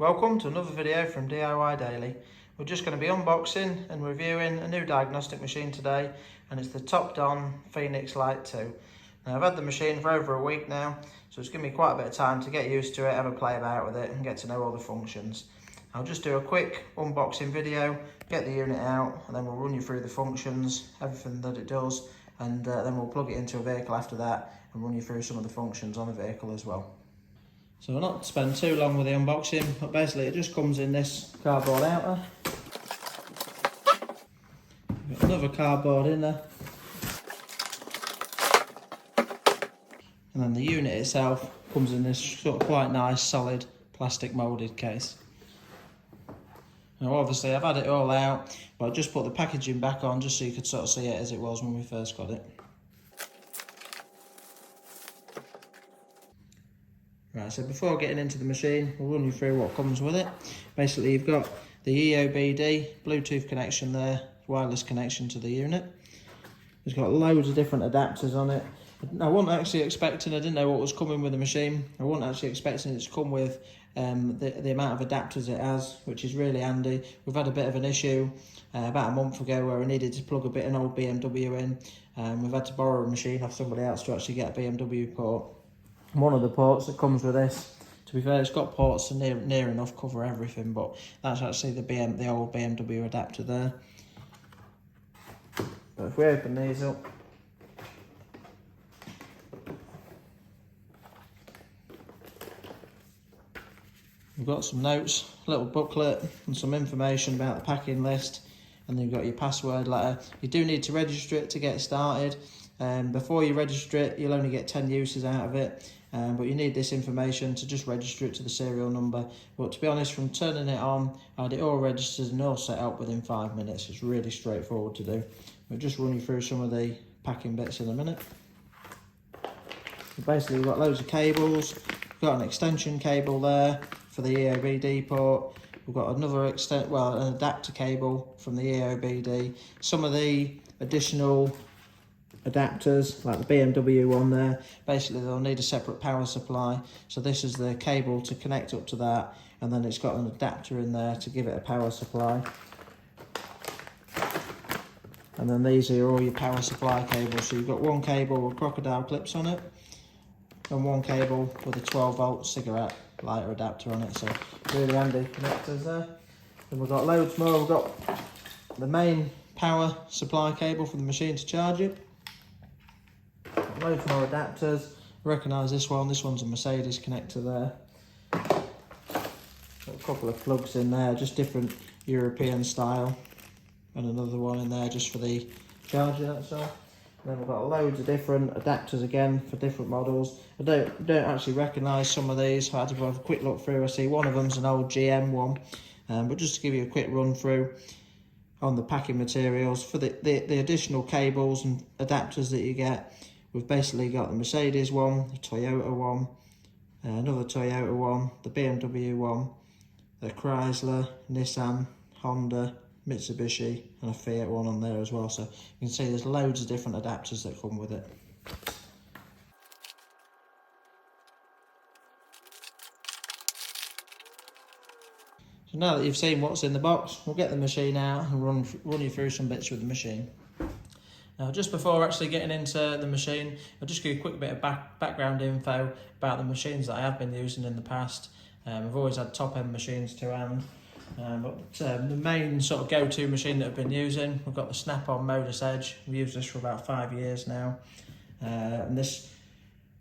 Welcome to another video from DIY Daily. We're just going to be unboxing and reviewing a new diagnostic machine today, and it's the TOPDON Phoenix Lite 2. Now, I've had the machine for over a week now, so it's given me quite a bit of time to get used to it, have a play about with it and get to know all the functions. I'll just do a quick unboxing video, get the unit out, and then we'll run you through the functions, everything that it does, and then we'll plug it into a vehicle after that and run you through some of the functions on the vehicle as well. So we'll not spend too long with the unboxing, but basically it just comes in this cardboard outer. Got another cardboard in there. And then the unit itself comes in this sort of quite nice solid plastic moulded case. Now obviously I've had it all out, but I just put the packaging back on just so you could sort of see it as it was when we first got it. Right, so before getting into the machine, we'll run you through what comes with it. Basically, you've got the EOBD Bluetooth connection there, wireless connection to the unit. It's got loads of different adapters on it. I wasn't actually expecting, I didn't know what was coming with the machine. I wasn't actually expecting it to come with the amount of adapters it has, which is really handy. We've had a bit of an issue about a month ago where we needed to plug an old BMW in. We've had to borrow a machine off somebody else to actually get a BMW port. One of the ports that comes with this, to be fair, it's got ports to near enough cover everything, but that's actually the old BMW adapter there. But if we open these up, we've got some notes, a little booklet and some information about the packing list, and then you've got your password letter. You do need to register it to get started. Before you register it, you'll only get 10 uses out of it, but you need this information to just register it to the serial number. But to be honest, from turning it on, I had it all registered and all set up within 5 minutes. It's really straightforward to do. We'll just run you through some of the packing bits in a minute. So basically, we've got loads of cables. We've got an extension cable there for the EOBD port. We've got another an adapter cable from the EOBD. Some of the additional adapters, like the BMW one there, basically they'll need a separate power supply, so this is the cable to connect up to that, and then it's got an adapter in there to give it a power supply. And then these are all your power supply cables, so you've got one cable with crocodile clips on it and one cable with a 12-volt cigarette lighter adapter on it, so really handy connectors there. And we've got loads more. We've got the main power supply cable for the machine to charge it. Loads more adapters. Recognise this one's a Mercedes connector there. Got a couple of plugs in there, just different European style, and another one in there just for the charger, that's all. And then we've got loads of different adapters again for different models. I don't actually recognise some of these. I had to have a quick look through. I see one of them's an old GM one, but just to give you a quick run through on the packing materials for the additional cables and adapters that you get. We've basically got the Mercedes one, the Toyota one, another Toyota one, the BMW one, the Chrysler, Nissan, Honda, Mitsubishi, and a Fiat one on there as well. So you can see there's loads of different adapters that come with it. So now that you've seen what's in the box, we'll get the machine out and run you through some bits with the machine. Now, just before actually getting into the machine, I'll just give you a quick bit of background info about the machines that I have been using in the past. I've always had top-end machines to hand, but the main sort of go-to machine that I've been using, we've got the Snap-on Modus Edge. We've used this for about 5 years now, and this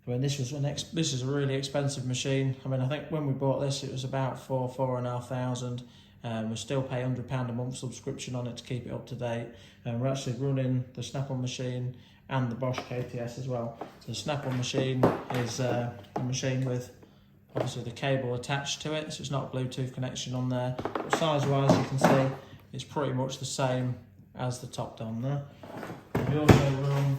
is a really expensive machine. I mean, I think when we bought this, it was about £4,500. We still pay £100 a month subscription on it to keep it up to date. And we're actually running the Snap-on machine and the Bosch KTS as well. So the Snap-on machine is a machine with obviously the cable attached to it, so it's not a Bluetooth connection on there. But size-wise, you can see it's pretty much the same as the TOPDON there. We also run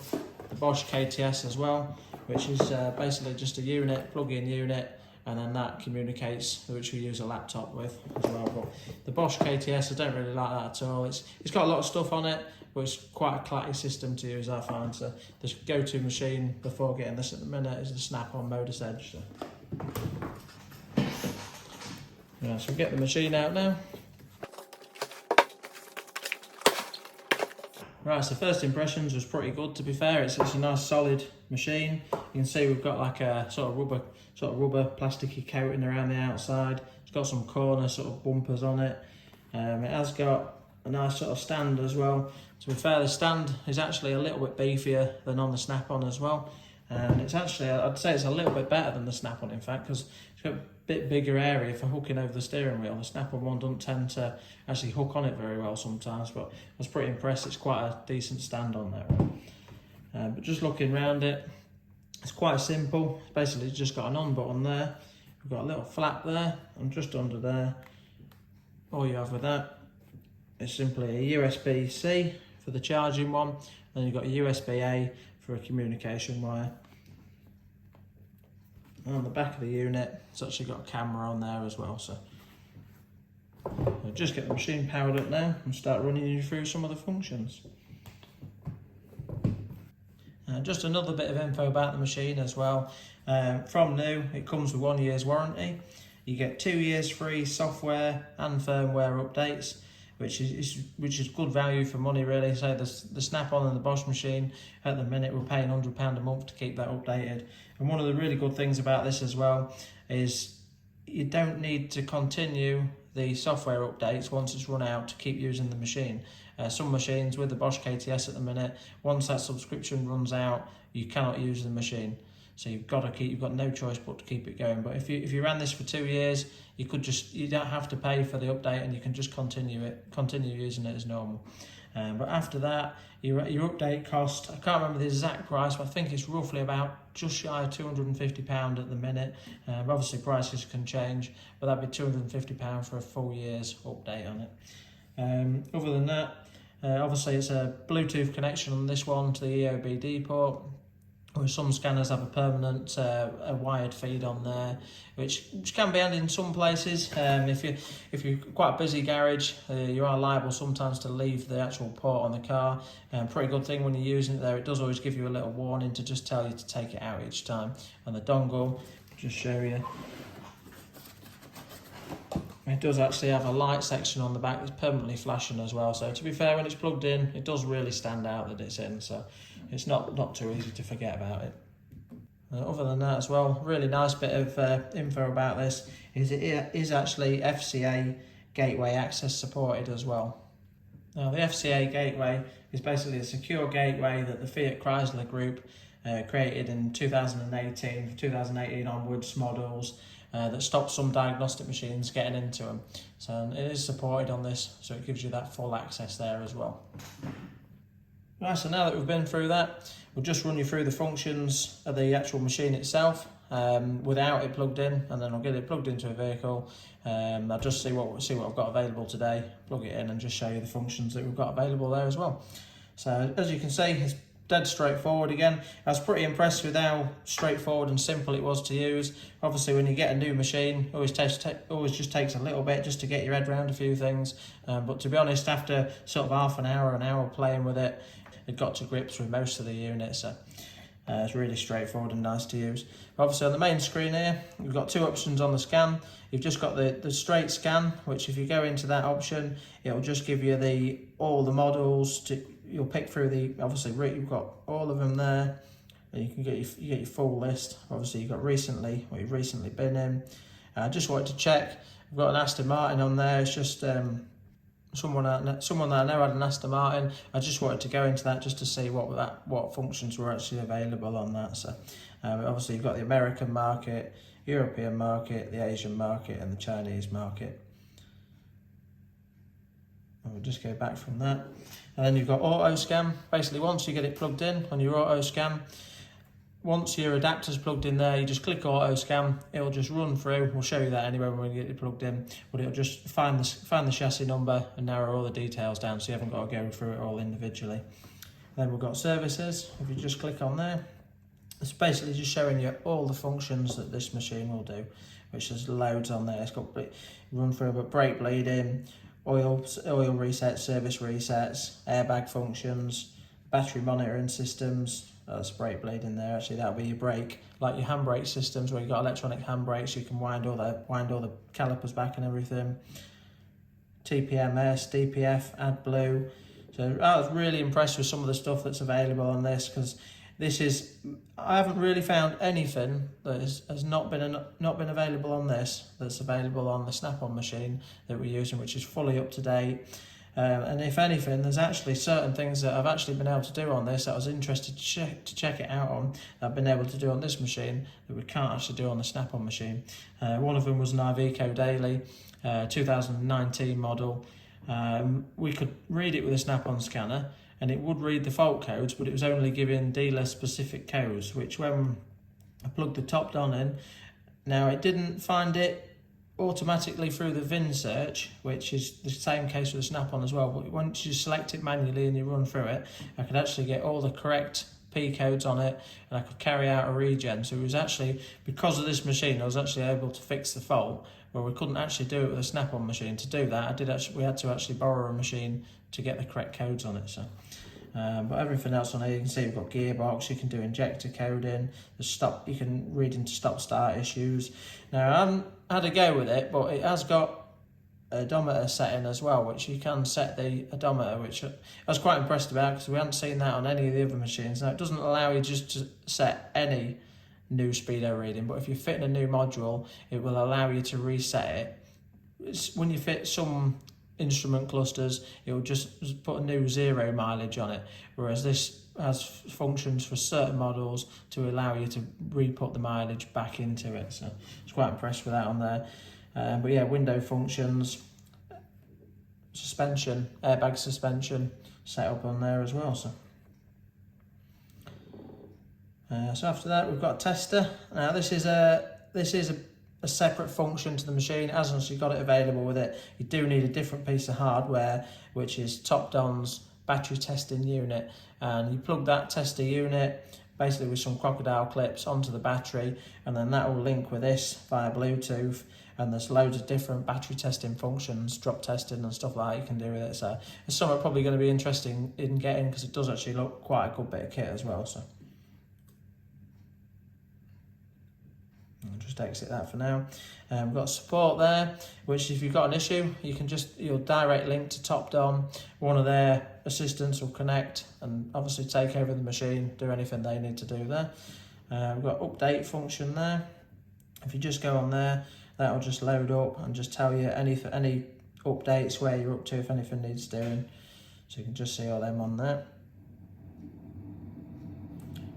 the Bosch KTS as well, which is basically just a unit, plug-in unit, and then that communicates, which we use a laptop with as well. But the Bosch KTS, I don't really like that at all. It's got a lot of stuff on it, but it's quite a clatty system to use, I find. So the go-to machine before getting this at the minute is the Snap-on Modus Edge. So Yeah, so we'll get the machine out now. Right, so first impressions was pretty good, to be fair. It's a nice solid machine. You can see we've got like a sort of rubber plasticky coating around the outside. It's got some corner sort of bumpers on it. It has got a nice sort of stand as well. To be fair, the stand is actually a little bit beefier than on the Snap-on as well. And it's actually, I'd say it's a little bit better than the Snap-on, in fact, because it's got a bit bigger area for hooking over the steering wheel. The Snap-on one doesn't tend to actually hook on it very well sometimes, but I was pretty impressed. It's quite a decent stand on there. But just looking around it, it's quite simple. It's basically just got an on button there. We've got a little flap there, and just under there, all you have with that is simply a USB-C for the charging one, then you've got a USB-A for a communication wire. And on the back of the unit, it's actually got a camera on there as well. So I'll just get the machine powered up now and start running you through some of the functions. Just another bit of info about the machine as well. From new, it comes with 1 year's warranty. You get 2 years free software and firmware updates, which is good value for money, really. So the Snap-on and the Bosch machine, at the minute we're paying £100 a month to keep that updated. And one of the really good things about this as well is you don't need to continue the software updates once it's run out to keep using the machine. Some machines with the Bosch KTS at the minute, once that subscription runs out, you cannot use the machine. So you've got no choice but to keep it going. But if you ran this for 2 years, you don't have to pay for the update, and you can just continue using it as normal. But after that, your update cost, I can't remember the exact price, but I think it's roughly about just shy of £250 at the minute. Obviously prices can change, but that'd be £250 for a full year's update on it. Other than that, obviously it's a Bluetooth connection on this one to the EOBD port. Or some scanners have a permanent a wired feed on there, which can be handy in some places. If you're quite a busy garage, you are liable sometimes to leave the actual port on the car. Pretty good thing when you're using it there, it does always give you a little warning to just tell you to take it out each time. And the dongle, just show you. It does actually have a light section on the back that's permanently flashing as well. So to be fair, when it's plugged in, it does really stand out that it's in. So it's not too easy to forget about it. Other than that as well, really nice bit of info about this is it is actually FCA gateway access supported as well. Now the FCA gateway is basically a secure gateway that the Fiat Chrysler Group created in 2018 onwards models that stops some diagnostic machines getting into them. So it is supported on this, so it gives you that full access there as well. Right, so now that we've been through that, we'll just run you through the functions of the actual machine itself without it plugged in, and then I'll get it plugged into a vehicle. I'll just see what I've got available today, plug it in, and just show you the functions that we've got available there as well. So as you can see, it's dead straightforward again. I was pretty impressed with how straightforward and simple it was to use. Obviously, when you get a new machine, it always just takes a little bit just to get your head around a few things. But to be honest, after sort of half an hour playing with it, it got to grips with most of the units. So it's really straightforward and nice to use. Obviously, on the main screen here, you've got two options on the scan. You've just got the straight scan, which if you go into that option, it'll just give you all the models. You'll pick through obviously you've got all of them there, and you get your full list. Obviously, you've got what you've recently been in. I just wanted to check. I've got an Aston Martin on there. It's just someone that I know had an Aston Martin. I just wanted to go into that just to see what functions were actually available on that. So obviously you've got the American market, European market, the Asian market, and the Chinese market. And we'll just go back from that. And then you've got auto scan. Basically, once you get it plugged in on your auto scan, once your adapter's plugged in there, you just click auto scan. It'll just run through. We'll show you that anyway when we get it plugged in. But it'll just find the chassis number and narrow all the details down, so you haven't got to go through it all individually. Then we've got services. If you just click on there, it's basically just showing you all the functions that this machine will do, which there's loads on there. It's got run through, but brake bleeding, oil resets, service resets, airbag functions, battery monitoring systems. That's brake bleed in there. Actually, that'll be your brake, like your handbrake systems where you've got electronic handbrakes. You can wind all the calipers back and everything. TPMS, DPF, AdBlue. So I was really impressed with some of the stuff that's available on this, because I haven't really found anything that has not been available on this that's available on the Snap-on machine that we're using, which is fully up to date. And if anything, there's actually certain things that I've actually been able to do on this that I was interested to check it out on, that I've been able to do on this machine that we can't actually do on the Snap-on machine. One of them was an Iveco Daily, 2019 model. We could read it with a Snap-on scanner and it would read the fault codes, but it was only giving dealer specific codes, which when I plugged the TOPDON in, now it didn't find it automatically through the VIN search, which is the same case with the Snap-on as well, but once you select it manually and you run through it, I could actually get all the correct P codes on it and I could carry out a regen. So it was actually, because of this machine, I was actually able to fix the fault where we couldn't actually do it with a Snap-on machine. To do that, we had to actually borrow a machine to get the correct codes on it. So but everything else on here, you can see we've got gearbox, you can do injector coding, you can read into stop-start issues. Now I haven't had a go with it, but it has got a odometer setting as well, which you can set the odometer, which I was quite impressed about because we hadn't seen that on any of the other machines. Now it doesn't allow you just to set any new speedo reading, but if you're fitting a new module, it will allow you to reset it. When you fit some instrument clusters, it will just put a new 0 mileage on it, whereas this has functions for certain models to allow you to re-put the mileage back into it. So I was quite impressed with that on there. But yeah, window functions, suspension, airbag suspension set up on there as well. So after that, we've got a tester. Now this is a separate function to the machine. As long as you've got it available with it, you do need a different piece of hardware, which is TOPDON's battery testing unit. And you plug that tester unit basically with some crocodile clips onto the battery, and then that will link with this via Bluetooth. And there's loads of different battery testing functions, drop testing and stuff like that you can do with it. So it's something probably going to be interesting in getting, because it does actually look quite a good bit of kit as well. So I'll just exit that for now. We've got support there, which if you've got an issue, you'll direct link to TOPDON. One of their assistants will connect and obviously take over the machine, do anything they need to do there. We've got update function there. If you just go on there, that'll just load up and just tell you any updates, where you're up to, if anything needs doing. So you can just see all them on there.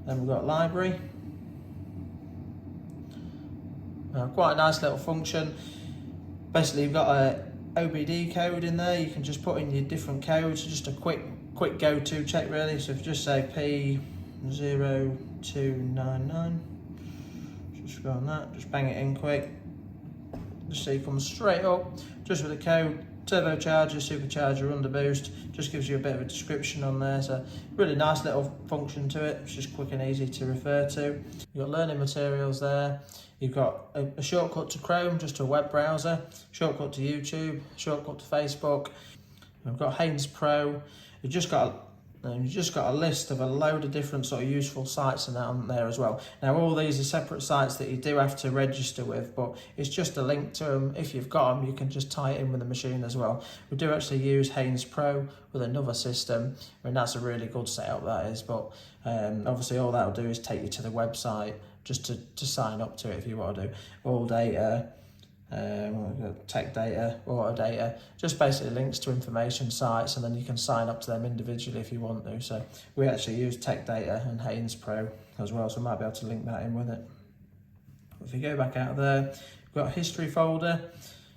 Then we've got library. Quite a nice little function. Basically, you've got a OBD code in there. You can just put in your different codes, just a quick go-to check really. So if you just say P0299, just go on that, just bang it in quick. Just so you come straight up, just with a code, turbocharger, supercharger, underboost, just gives you a bit of a description on there. So really nice little function to it. It's just quick and easy to refer to. You've got learning materials there. You've got a shortcut to Chrome, just a web browser, shortcut to YouTube, shortcut to Facebook. We've got Haynes Pro. You've just got a list of a load of different sort of useful sites and that on there as well. Now all these are separate sites that you do have to register with, but it's just a link to them. If you've got them, you can just tie it in with the machine as well. We do actually use Haynes Pro with another system. I mean, that's a really good setup, that is, but obviously all that'll do is take you to the website just to sign up to it if you want to do all data. Tech data, auto data, just basically links to information sites, and then you can sign up to them individually if you want to. So we actually use Tech Data and Haynes Pro as well, so I might be able to link that in with it. If you go back out of there, we've got a history folder.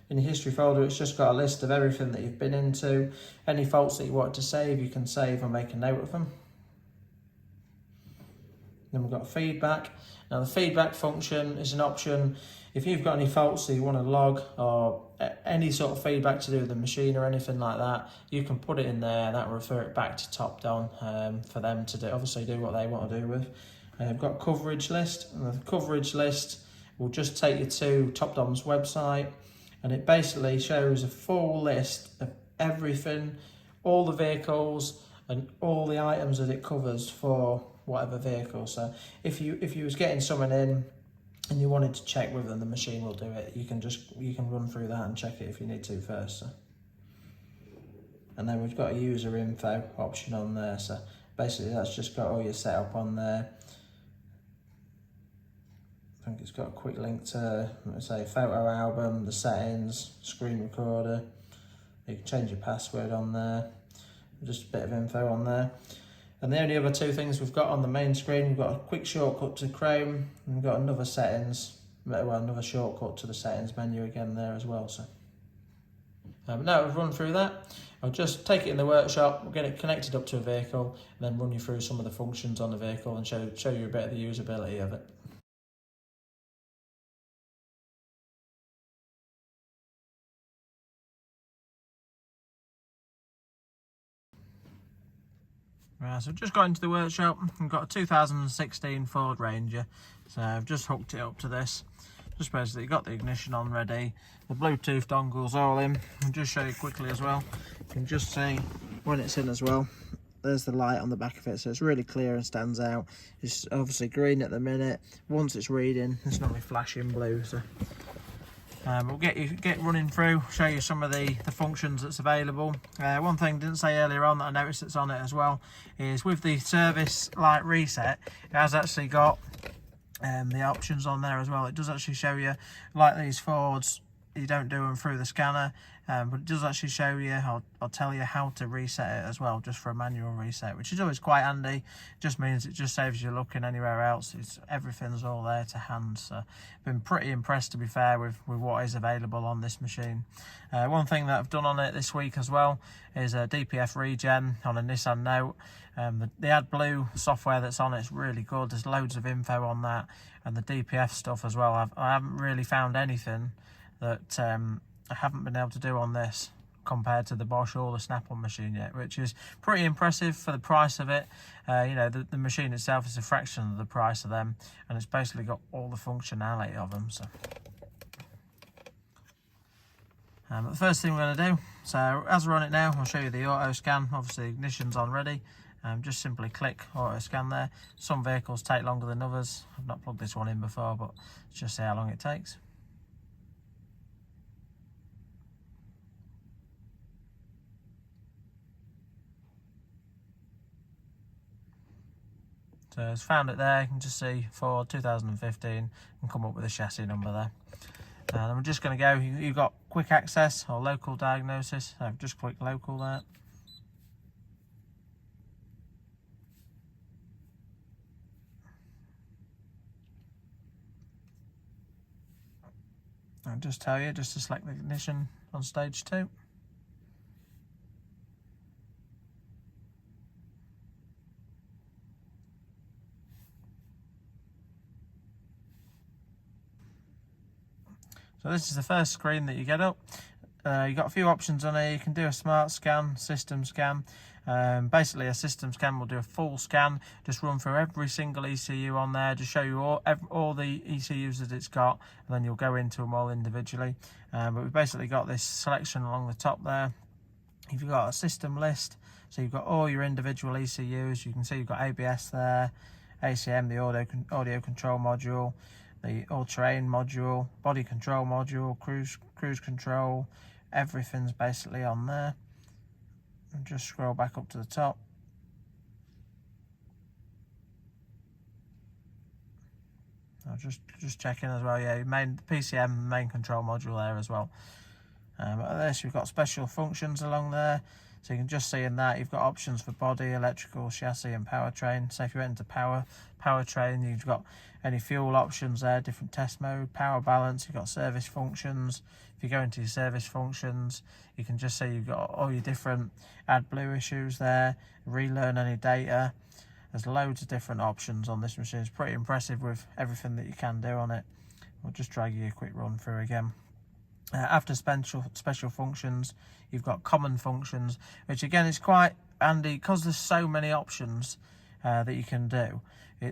In the history folder, it's just got a list of everything that you've been into. Any faults that you want to save, you can save and make a note of them. Then we've got feedback. Now the feedback function is an option. If you've got any faults that you want to log, or any sort of feedback to do with the machine or anything like that, you can put it in there. That will refer it back to TOPDON for them to do what they want to do with. We've got coverage list, and the coverage list will just take you to TOPDON's website, and it basically shows a full list of everything, all the vehicles, and all the items that it covers for whatever vehicle. So if you was getting someone in and you wanted to check with them, the machine will do it. You can run through that and check it if you need to first. So. And then we've got a user info option on there. So basically that's just got all your setup on there. I think it's got a quick link to, let's say, photo album, the settings, screen recorder. You can change your password on there. Just a bit of info on there. And the only other two things we've got on the main screen, we've got a quick shortcut to Chrome, and we've got another settings, well, another shortcut to the settings menu again there as well. So now we've run through that, I'll just take it in the workshop, we'll get it connected up to a vehicle, and then run you through some of the functions on the vehicle and show you a bit of the usability of it. Right, so I've just got into the workshop. I've got a 2016 Ford Ranger, so I've just hooked it up to this. Just basically got the ignition on ready, the Bluetooth dongles all in. I'll just show you quickly as well. You can just see when it's in as well. There's the light on the back of it, so it's really clear and stands out. It's obviously green at the minute. Once it's reading, it's normally flashing blue. So we'll get running through, show you some of the functions that's available. One thing I didn't say earlier on that I noticed that's on it as well is with the service light reset, it has actually got the options on there as well. It does actually show you, like these Fords, you don't do them through the scanner, but it does actually show you, I'll tell you how to reset it as well, just for a manual reset, which is always quite handy. Just means it just saves you looking anywhere else. Everything's all there to hand. So been pretty impressed, to be fair, with what is available on this machine. One thing that I've done on it this week as well is a DPF regen on a Nissan Note. The AdBlue software that's on it's really good. There's loads of info on that, and the DPF stuff as well. I haven't really found anything that I haven't been able to do on this compared to the Bosch or the Snap-on machine yet, which is pretty impressive for the price of it. You know, the machine itself is a fraction of the price of them, and it's basically got all the functionality of them. So but the first thing we're going to do, so as we're on it now, I'll show you the auto scan. Obviously ignition's on ready. Just simply click auto scan there. Some vehicles take longer than others. I've not plugged this one in before, but let's just see how long it takes. So it's found it there. You can just see Ford 2015 and come up with a chassis number there. And I'm just going to go, you've got quick access or local diagnosis. So just click local there. I'll just tell you, just to select the ignition on stage 2. So this is the first screen that you get up. You've got a few options on here. You can do a smart scan, system scan. Basically a system scan will do a full scan, just run through every single ECU on there, just show you all the ECUs that it's got, and then you'll go into them all individually. But we've basically got this selection along the top there. If you've got a system list, so you've got all your individual ECUs, you can see you've got ABS there, ACM, the audio control module, the all-terrain module, body control module, cruise control, everything's basically on there. And just scroll back up to the top. I'll just checking as well. Yeah, main PCM, main control module there as well. At this we've got special functions along there. So you can just see in that you've got options for body, electrical, chassis and powertrain. So if you went into powertrain, you've got any fuel options there, different test mode, power balance, you've got service functions. If you go into your service functions, you can just see you've got all your different AdBlue issues there, relearn any data. There's loads of different options on this machine. It's pretty impressive with everything that you can do on it. We'll just drag you a quick run through again. After special functions, you've got common functions, which again is quite handy because there's so many options. that you can do.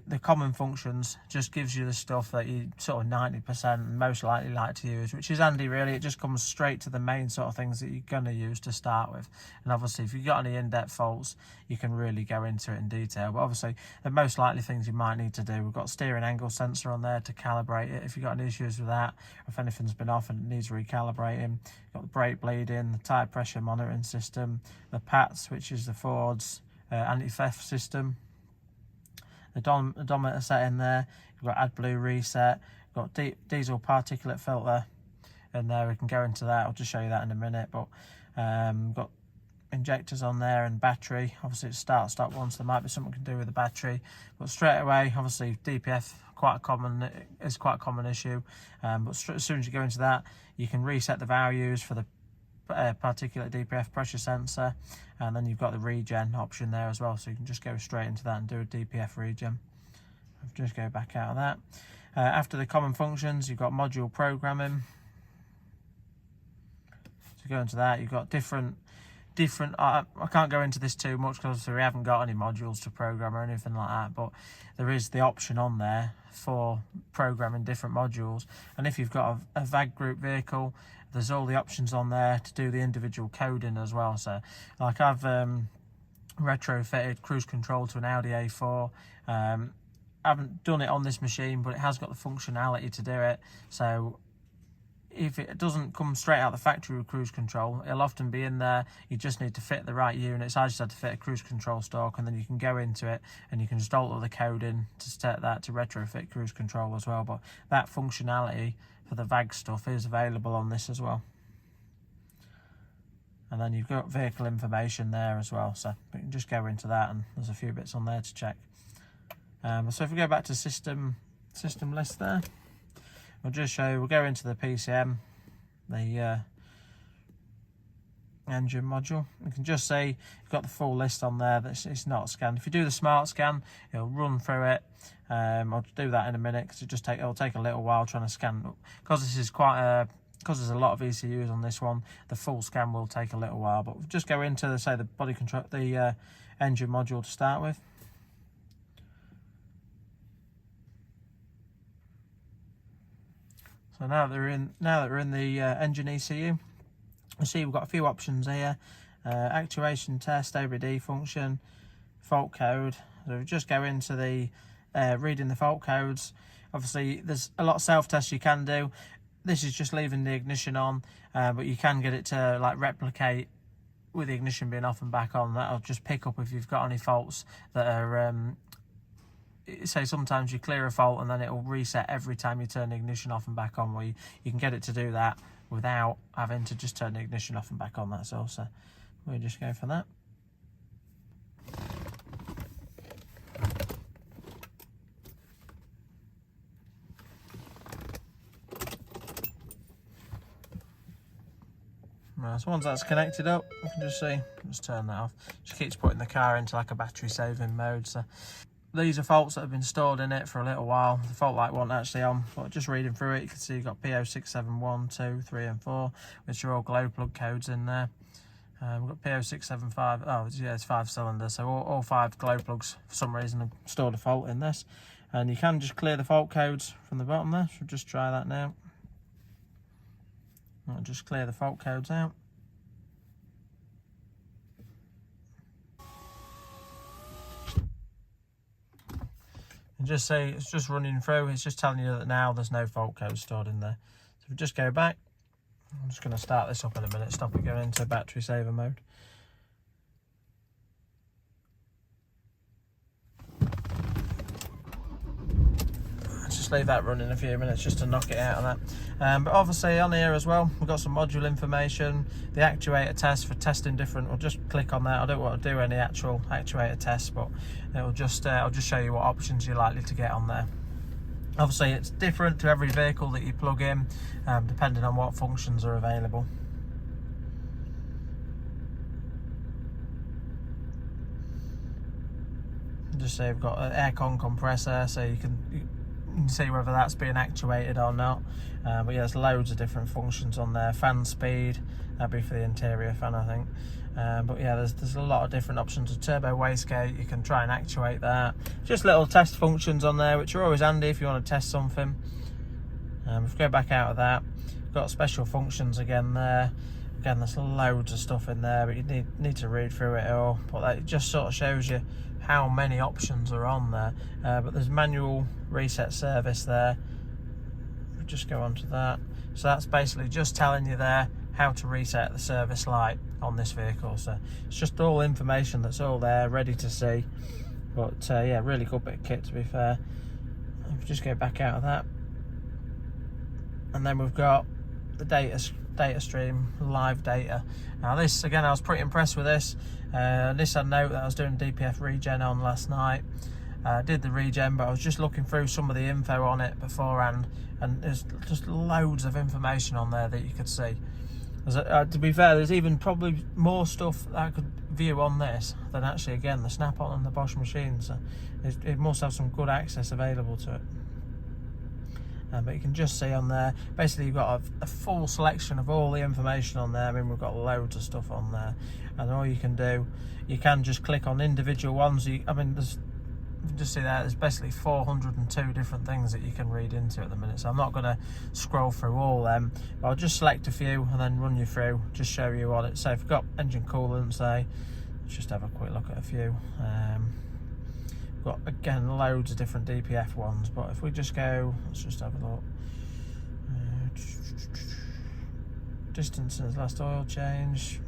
The common functions just gives you the stuff that you sort of 90% most likely like to use, which is handy really. It just comes straight to the main sort of things that you're going to use to start with. And obviously if you've got any in-depth faults, you can really go into it in detail. But obviously the most likely things you might need to do, we've got steering angle sensor on there to calibrate it if you've got any issues with that, or if anything's been off and it needs recalibrating. You've got the brake bleeding, the tyre pressure monitoring system, the PATS, which is the Ford's anti-theft system, the odometer set in there. You've got AdBlue reset, you've got diesel particulate filter in there. We can go into that, I'll just show you that in a minute. But got injectors on there and battery. Obviously it's start stop one, so there might be something we can do with the battery, but straight away obviously DPF quite a common issue, but as soon as you go into that, you can reset the values for the particulate DPF pressure sensor, and then you've got the regen option there as well, so you can just go straight into that and do a DPF regen. I'll just go back out of that. After the common functions, you've got module programming. So go into that, you've got different I can't go into this too much because we haven't got any modules to program or anything like that, but there is the option on there for programming different modules. And if you've got a VAG group vehicle, there's all the options on there to do the individual coding as well. So like I've retrofitted cruise control to an Audi A4. I haven't done it on this machine, but it has got the functionality to do it. So if it doesn't come straight out the factory with cruise control, it'll often be in there. You just need to fit the right units. I just had to fit a cruise control stalk, and then you can go into it and you can just alter the coding to set that to retrofit cruise control as well. But that functionality for the VAG stuff is available on this as well. And then you've got vehicle information there as well, so we can just go into that, and there's a few bits on there to check. So if we go back to system list there, I'll just show you, we'll go into the PCM, the engine module. You can just see you've got the full list on there. It's not scanned. If you do the smart scan, it'll run through it. I'll do that in a minute because it'll take a little while trying to scan. Because this is because there's a lot of ECUs on this one, the full scan will take a little while. But we'll just go into the body control, the engine module to start with. So now that we're in the engine ECU, you see we've got a few options here: actuation test, ABD function, fault code. So we just go into the reading the fault codes. Obviously, there's a lot of self-tests you can do. This is just leaving the ignition on, but you can get it to like replicate with the ignition being off and back on. That'll just pick up if you've got any faults that are. Say sometimes you clear a fault and then it will reset every time you turn the ignition off and back on, where you can get it to do that without having to just turn the ignition off and back on. That's all. So we'll just go for that. Right, so once that's connected up, you can just see, just turn that off. Just keeps putting the car into like a battery saving mode. So these are faults that have been stored in it for a little while. The fault light wasn't actually on, but just reading through it, you can see you've got P0671, 2, 3 and 4, which are all glow plug codes in there. We've got P0675, oh yeah, it's 5 cylinders, so all 5 glow plugs for some reason have stored a fault in this. And you can just clear the fault codes from the bottom there, so we'll just try that now. I'll just clear the fault codes out. And just say it's just running through, it's just telling you that now there's no fault code stored in there. So if we just go back, I'm just going to start this up in a minute, stop it going into battery saver mode. Just leave that running a few minutes just to knock it out of that. But obviously on here as well, we've got some module information, the actuator test for testing different. We'll just click on that. I don't want to do any actual actuator tests, but it'll just I'll just show you what options you're likely to get on there. Obviously it's different to every vehicle that you plug in, depending on what functions are available. Just say we've got an aircon compressor, so you can see whether that's being actuated or not. But yeah, there's loads of different functions on there. Fan speed, that'd be for the interior fan, I think. But yeah, there's a lot of different options. A turbo wastegate, you can try and actuate that. Just little test functions on there, which are always handy if you want to test something. If we go back out of that, got special functions again there. Again, there's loads of stuff in there, but you need to read through it all. But that just sort of shows you how many options are on there. But there's manual reset service there. We'll just go on to that. So that's basically just telling you there how to reset the service light on this vehicle. So it's just all information that's all there, ready to see. But yeah, really good bit of kit, to be fair. If we just go back out of that, and then we've got the data stream, live data. Now this, again, I was pretty impressed with this. This had note that I was doing DPF regen on last night. Did the regen, but I was just looking through some of the info on it beforehand, and there's just loads of information on there that you could see. To be fair, there's even probably more stuff that I could view on this than actually, again, the Snap-on and the Bosch machine. So it must have some good access available to it. But you can just see on there, basically you've got a full selection of all the information on there. I mean, we've got loads of stuff on there, and all you can do, you can just click on individual ones. I mean, you can just see there's basically 402 different things that you can read into at the minute, so I'm not going to scroll through all them, but I'll just select a few and then run you through, just show you what it. So if you've got engine coolant, say, let's just have a quick look at a few. Got, again, loads of different DPF ones, but if we just go, let's just have a look. Distance since last oil change.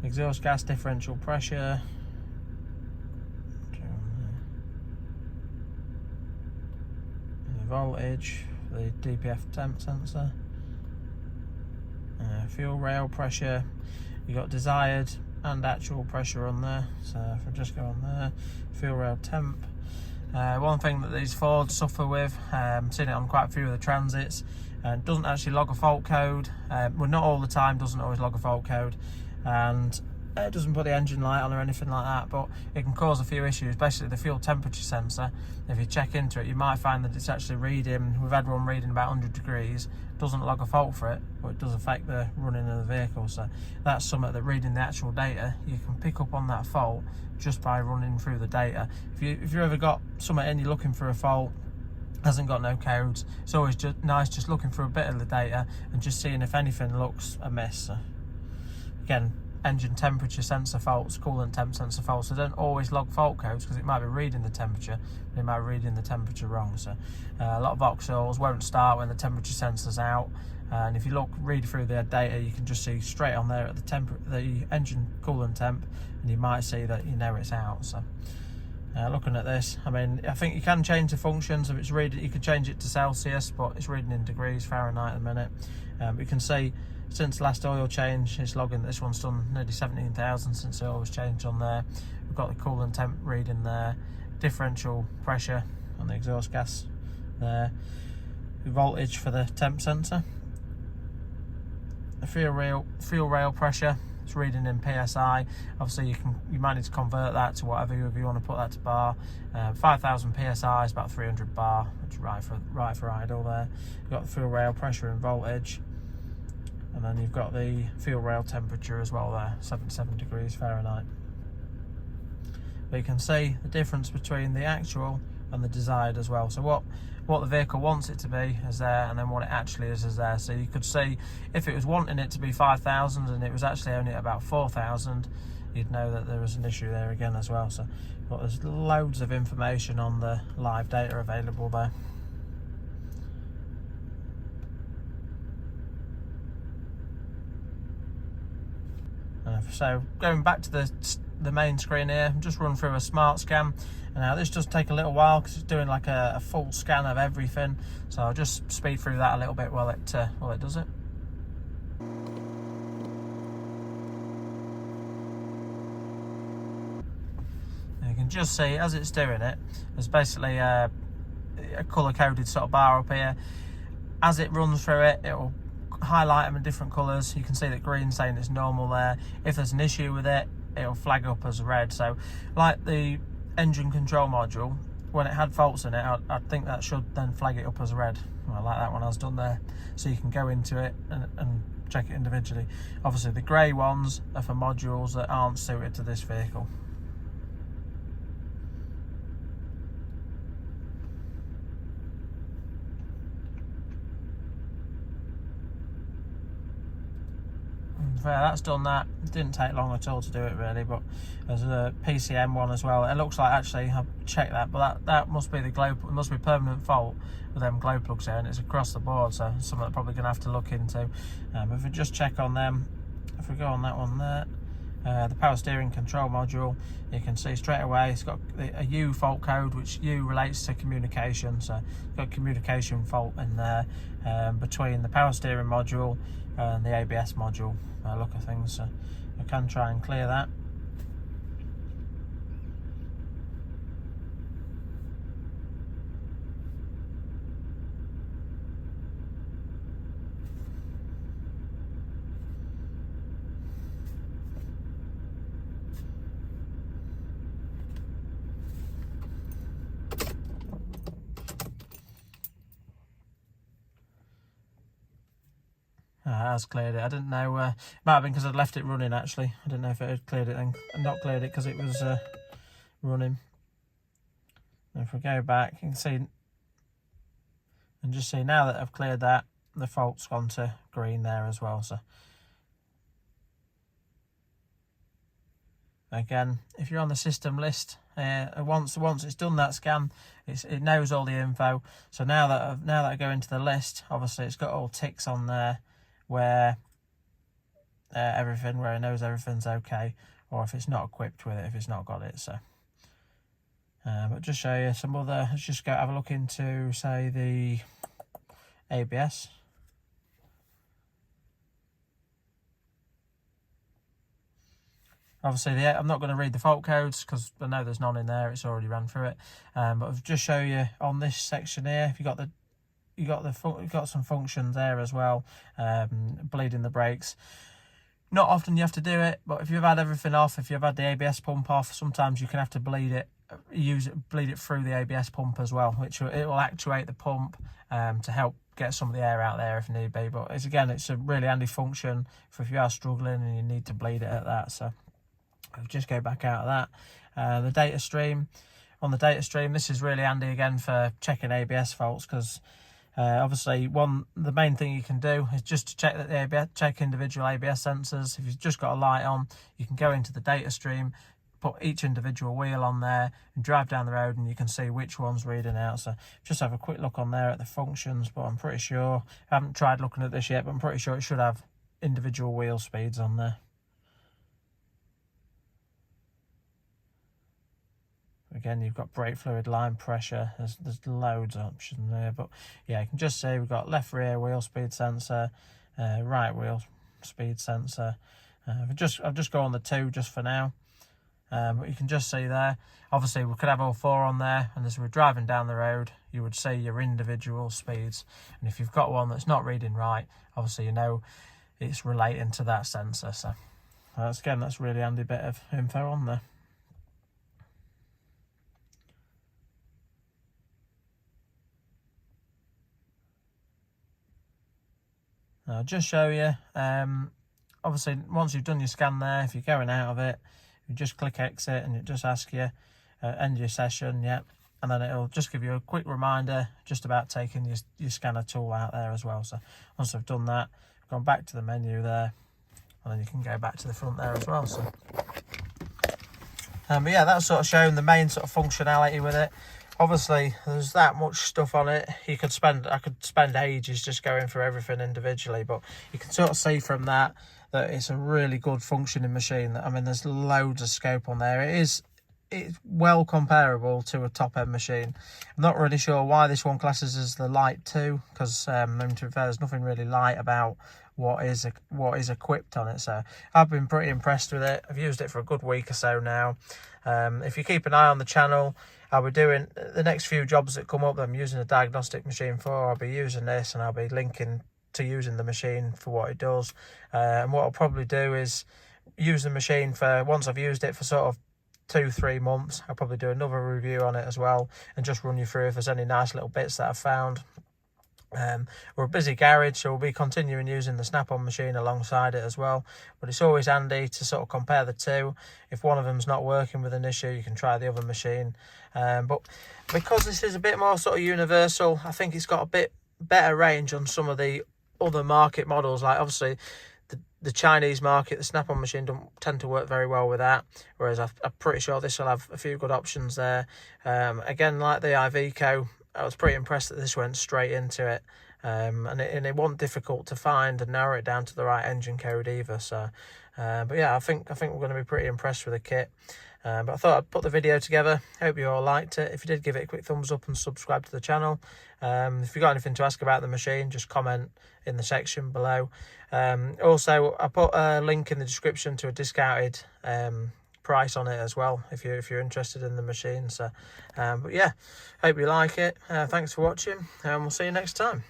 Exhaust gas differential pressure. Voltage, the DPF temp sensor. Fuel rail pressure. You got desired and actual pressure on there. So if I just go on there, fuel rail temp. One thing that these Fords suffer with, seen it on quite a few of the Transits, and doesn't actually log a fault code. Well, not all the time, doesn't always log a fault code, and it doesn't put the engine light on or anything like that, but it can cause a few issues. Basically, the fuel temperature sensor, if you check into it, you might find that it's actually reading, we've had one reading about 100 degrees, doesn't log a fault for it, but it does affect the running of the vehicle. So that's something that, reading the actual data, you can pick up on that fault just by running through the data. If you've ever got something and you're looking for a fault, hasn't got no codes, it's always just nice just looking through a bit of the data and just seeing if anything looks amiss. So again, engine temperature sensor faults, coolant temp sensor faults, they don't always log fault codes because it might be reading the temperature, but it might be reading the temperature wrong. So a lot of Vauxhalls won't start when the temperature sensor's out, and if you read through their data, you can just see straight on there at the engine coolant temp, and you might see that it's out. So looking at this, I mean, I think you can change the functions. If it's reading, you can change it to Celsius, but it's reading in degrees Fahrenheit at the minute. You can see since last oil change, it's logging. This one's done nearly 17,000 since the oil was changed on there. We've got the coolant temp reading there, differential pressure on the exhaust gas there, the voltage for the temp sensor, the fuel rail pressure. It's reading in PSI. Obviously, you might need to convert that to whatever you want to put that to bar. 5,000 PSI is about 300 bar, which is right for idle there. You've got the fuel rail pressure and voltage. And then you've got the fuel rail temperature as well there, 77 degrees Fahrenheit. But you can see the difference between the actual and the desired as well. So what the vehicle wants it to be is there, and then what it actually is there. So you could see if it was wanting it to be 5,000 and it was actually only at about 4,000, you'd know that there was an issue there again as well. So, but there's loads of information on the live data available there. So going back to the main screen here, just run through a smart scan. And now this does take a little while because it's doing like a full scan of everything. So I'll just speed through that a little bit while it does it. just see as it's doing it, there's basically a colour coded sort of bar up here. As it runs through it, it'll highlight them in different colours. You can see that green saying it's normal there. If there's an issue with it, it'll flag up as red. So like the engine control module, when it had faults in it, I think that should then flag it up as red. Well, like that one has done there. So you can go into it and check it individually. Obviously the grey ones are for modules that aren't suited to this vehicle. Yeah, that's done that. It didn't take long at all to do it really, but there's a PCM one as well. It looks like, actually I've checked that, but that must be the glow, it must be a permanent fault with them glow plugs there, and it's across the board, so it's something I'm probably going to have to look into. If we just check on them, if we go on that one there, the power steering control module, you can see straight away it's got a U fault code, which U relates to communication, so it's got a communication fault in there between the power steering module and the ABS module. Look at things, so I can try and clear that. It has cleared it. I didn't know, it might have been because I'd left it running actually. I didn't know if it had cleared it and not cleared it because it was running. And if we go back, you can see, and just see now that I've cleared that, the fault's gone to green there as well. So again, if you're on the system list, once it's done that scan, it knows all the info. So now that I go into the list, obviously it's got all ticks on there where where it knows everything's okay, or if it's not equipped with it, if it's not got it. So but just show you some other, let's just go have a look into, say, the ABS. Obviously I'm not going to read the fault codes because I know there's none in there, it's already ran through it. But I've just show you on this section here, if you've got some functions there as well, bleeding the brakes. Not often you have to do it, but if you've had everything off, if you've had the ABS pump off, sometimes you can have to bleed it through the ABS pump as well, which it will actuate the pump to help get some of the air out there if need be. But it's a really handy function for if you are struggling and you need to bleed it at that. So I'll just go back out of that. The data stream. On the data stream, this is really handy again for checking ABS faults, because obviously the main thing you can do is just to check that the ABS, check individual ABS sensors. If you've just got a light on, you can go into the data stream, put each individual wheel on there and drive down the road, and you can see which one's reading out. So just have a quick look on there at the functions, but I'm pretty sure, I haven't tried looking at this yet, but I'm pretty sure it should have individual wheel speeds on there. Again, you've got brake fluid, line pressure, there's loads of options there, but yeah, you can just see we've got left rear wheel speed sensor, right wheel speed sensor. I'll just go on the 2 just for now, but you can just see there, obviously we could have all 4 on there, and as we're driving down the road, you would see your individual speeds, and if you've got one that's not reading right, obviously you know it's relating to that sensor. So that's a really handy bit of info on there. I'll just show you, obviously once you've done your scan there, if you're going out of it, you just click exit and it just asks you end your session, and then it'll just give you a quick reminder just about taking your scanner tool out there as well. So once I've done that, I've gone back to the menu there, and then you can go back to the front there as well. So but yeah, that's sort of showing the main sort of functionality with it. Obviously there's that much stuff on it, I could spend ages just going through everything individually, but you can sort of see from that it's a really good functioning machine. I mean, there's loads of scope on there. It it's well comparable to a top-end machine. I'm not really sure why this one classes as the Lite 2, because to be fair, there's nothing really light about what is equipped on it. So I've been pretty impressed with it. I've used it for a good week or so now. If you keep an eye on the channel, I'll be doing the next few jobs that come up that I'm using a diagnostic machine for. I'll be using this, and I'll be linking to using the machine for what it does. And what I'll probably do is use the machine for, once I've used it for sort of 2-3 months, I'll probably do another review on it as well, and just run you through if there's any nice little bits that I've found. We're a busy garage, so we'll be continuing using the snap-on machine alongside it as well, but it's always handy to sort of compare the two. If one of them's not working with an issue, you can try the other machine. But because this is a bit more sort of universal, I think it's got a bit better range on some of the other market models. Like obviously the Chinese market, the snap-on machine don't tend to work very well with that, whereas I'm pretty sure this will have a few good options there. Again, like the Iveco, I was pretty impressed that this went straight into it, and it wasn't difficult to find and narrow it down to the right engine code either. So, but yeah, I think we're going to be pretty impressed with the kit. But I thought I'd put the video together. Hope you all liked it. If you did, give it a quick thumbs up and subscribe to the channel. If you've got anything to ask about the machine, just comment in the section below. Also, I put a link in the description to a discounted price on it as well, if you're interested in the machine. So but yeah, hope you like it. Thanks for watching, and we'll see you next time.